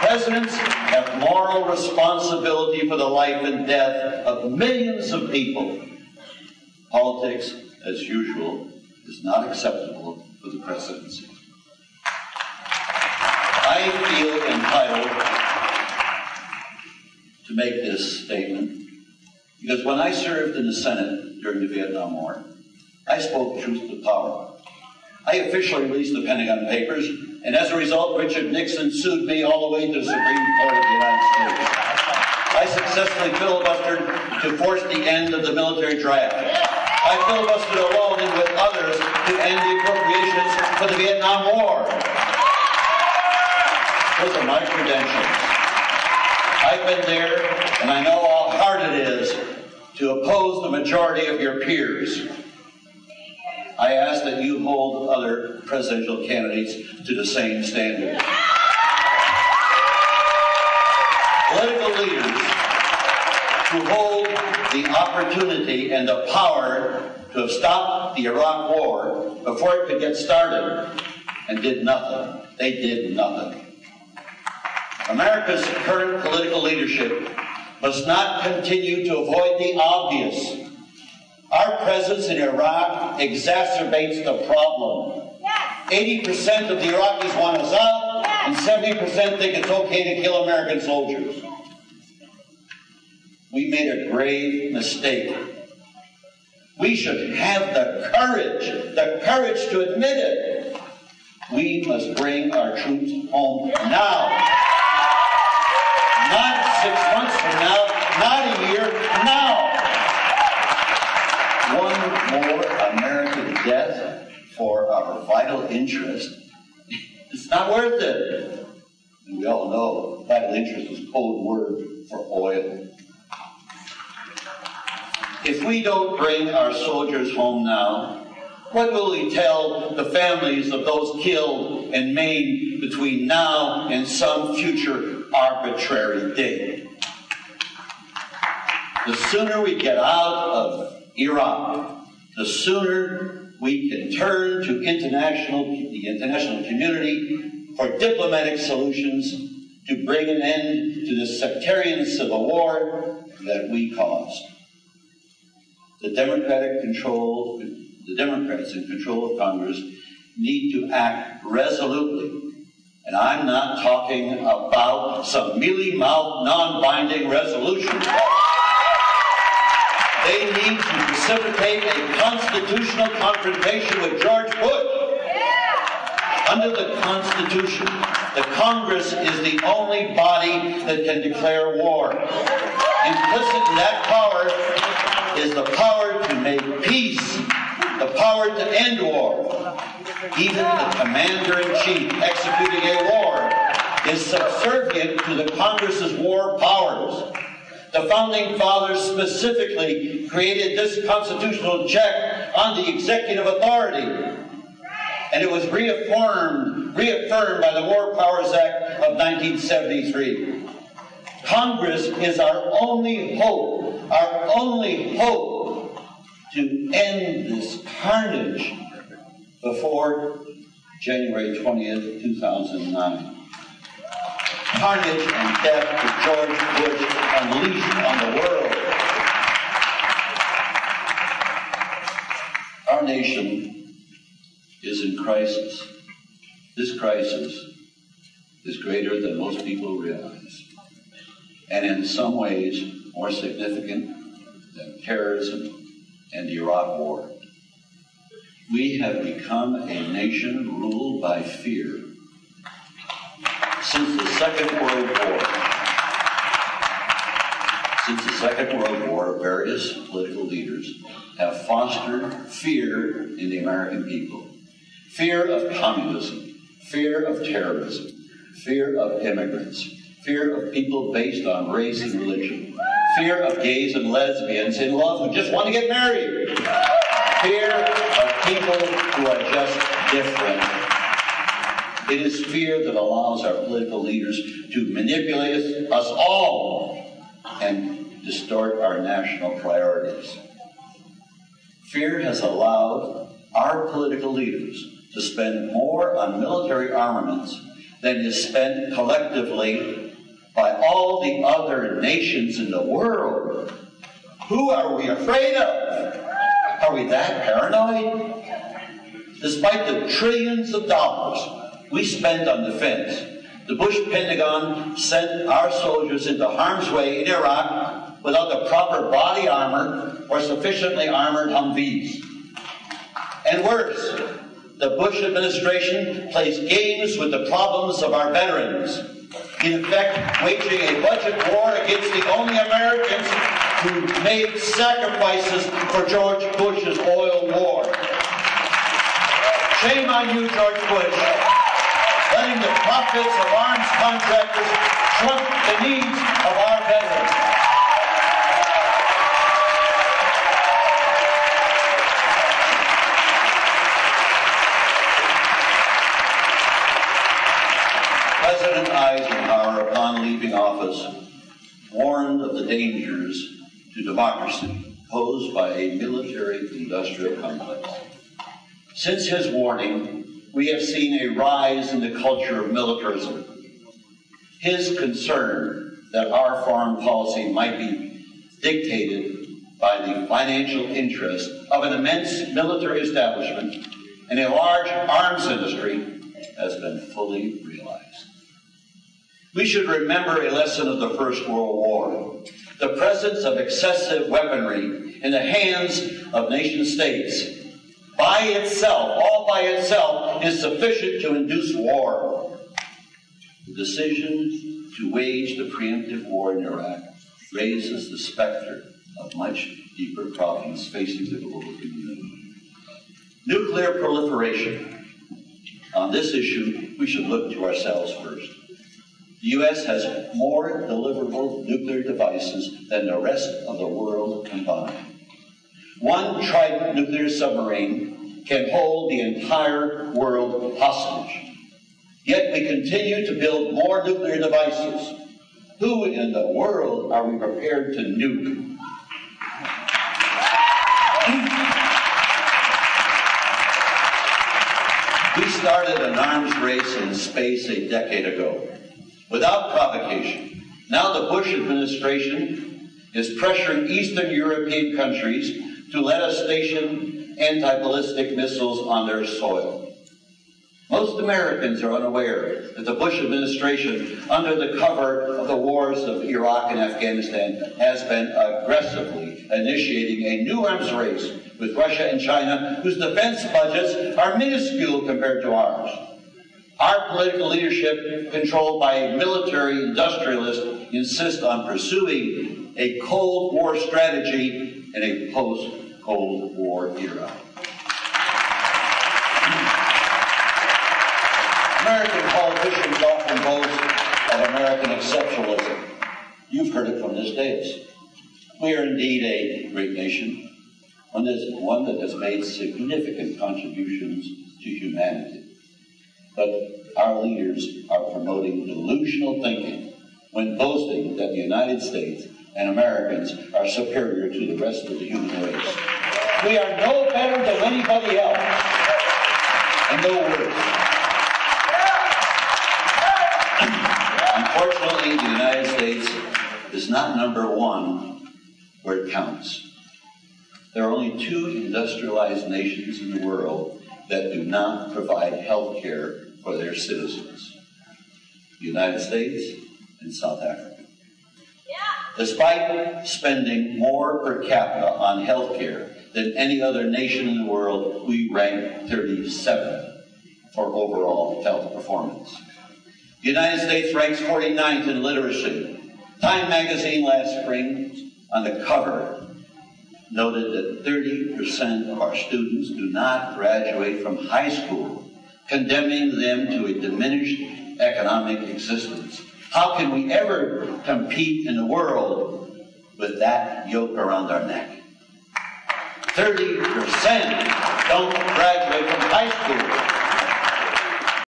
Presidents have moral responsibility for the life and death of millions of people. Politics, as usual, is not acceptable for the presidency. I feel entitled to make this statement because when I served in the Senate during the Vietnam War, I spoke truth to power. I officially released the Pentagon Papers, and as a result, Richard Nixon sued me all the way to the Supreme Court of the United States. I successfully filibustered to force the end of the military draft. I filibustered alone and with others to end the appropriations for the Vietnam War. Those are my credentials. I've been there, and I know how hard it is to oppose the majority of your peers. I ask that you hold other presidential candidates to the same standard. Political leaders who hold the opportunity and the power to have stopped the Iraq War before it could get started and did nothing. They did nothing. America's current political leadership must not continue to avoid the obvious. Our presence in Iraq exacerbates the problem. 80% of the Iraqis want us out, and 70% think it's okay to kill American soldiers. We made a grave mistake. We should have the courage to admit it. We must bring our troops home now. Not 6 months from now, not a year, now. One more American death for our vital interest, it's not worth it. And we all know vital interest is a code word for oil. If we don't bring our soldiers home now, what will we tell the families of those killed and maimed between now and some future arbitrary date? The sooner we get out of Iraq, the sooner we can turn to the international community for diplomatic solutions to bring an end to the sectarian civil war that we caused. The Democrats in control of Congress need to act resolutely. And I'm not talking about some mealy-mouthed, non-binding resolution. They need to precipitate a constitutional confrontation with George Bush. Under the Constitution, the Congress is the only body that can declare war. Implicit in that power is the power to make peace, the power to end war. Even the commander-in-chief executing a war is subservient to the Congress's war powers. The Founding Fathers specifically created this constitutional check on the executive authority. And it was reaffirmed by the War Powers Act of 1973. Congress is our only hope to end this carnage before January 20th, 2009. Carnage and death that George Bush unleashed on the world. Our nation is in crisis. This crisis is greater than most people realize, and in some ways more significant than terrorism and the Iraq War. We have become a nation ruled by fear. Since the Second World War, various political leaders have fostered fear in the American people. Fear of communism, fear of terrorism, fear of immigrants, fear of people based on race and religion, fear of gays and lesbians in love who just want to get married, fear of people who are just different. It is fear that allows our political leaders to manipulate us all and distort our national priorities. Fear has allowed our political leaders to spend more on military armaments than is spent collectively by all the other nations in the world. Who are we afraid of? Are we that paranoid? Despite the trillions of dollars we spend on defense, the Bush Pentagon sent our soldiers into harm's way in Iraq without the proper body armor or sufficiently armored Humvees. And worse, the Bush administration plays games with the problems of our veterans, in effect waging a budget war against the only Americans who made sacrifices for George Bush's oil war. Shame on you, George Bush, letting the profits of arms contractors trump the needs of our veterans. President Eisenhower, upon leaving office, warned of the dangers to democracy posed by a military-industrial complex. Since his warning, we have seen a rise in the culture of militarism. His concern that our foreign policy might be dictated by the financial interest of an immense military establishment and a large arms industry has been fully realized. We should remember a lesson of the First World War. The presence of excessive weaponry in the hands of nation states by itself, all by itself, is sufficient to induce war. The decision to wage the preemptive war in Iraq raises the specter of much deeper problems facing the global community. Nuclear proliferation. On this issue, we should look to ourselves first. The U.S. has more deliverable nuclear devices than the rest of the world combined. One Trident nuclear submarine can hold the entire world hostage. Yet we continue to build more nuclear devices. Who in the world are we prepared to nuke? We started an arms race in space a decade ago, without provocation. Now the Bush administration is pressuring Eastern European countries to let us station anti-ballistic missiles on their soil. Most Americans are unaware that the Bush administration, under the cover of the wars of Iraq and Afghanistan, has been aggressively initiating a new arms race with Russia and China, whose defense budgets are minuscule compared to ours. Our political leadership, controlled by a military industrialist, insists on pursuing a Cold War strategy in a post-Cold War era. American politicians often boast of American exceptionalism. You've heard it from this dais. We are indeed a great nation, one that has made significant contributions to humanity. But our leaders are promoting delusional thinking when boasting that the United States and Americans are superior to the rest of the human race. We are no better than anybody else, and no worse. Unfortunately, the United States is not number one where it counts. There are only two industrialized nations in the world that do not provide health care for their citizens: the United States and South Africa. Despite spending more per capita on health care than any other nation in the world, we rank 37th for overall health performance. The United States ranks 49th in literacy. Time magazine last spring, on the cover, noted that 30% of our students do not graduate from high school, condemning them to a diminished economic existence. How can we ever compete in the world with that yoke around our neck? 30% don't graduate from high school.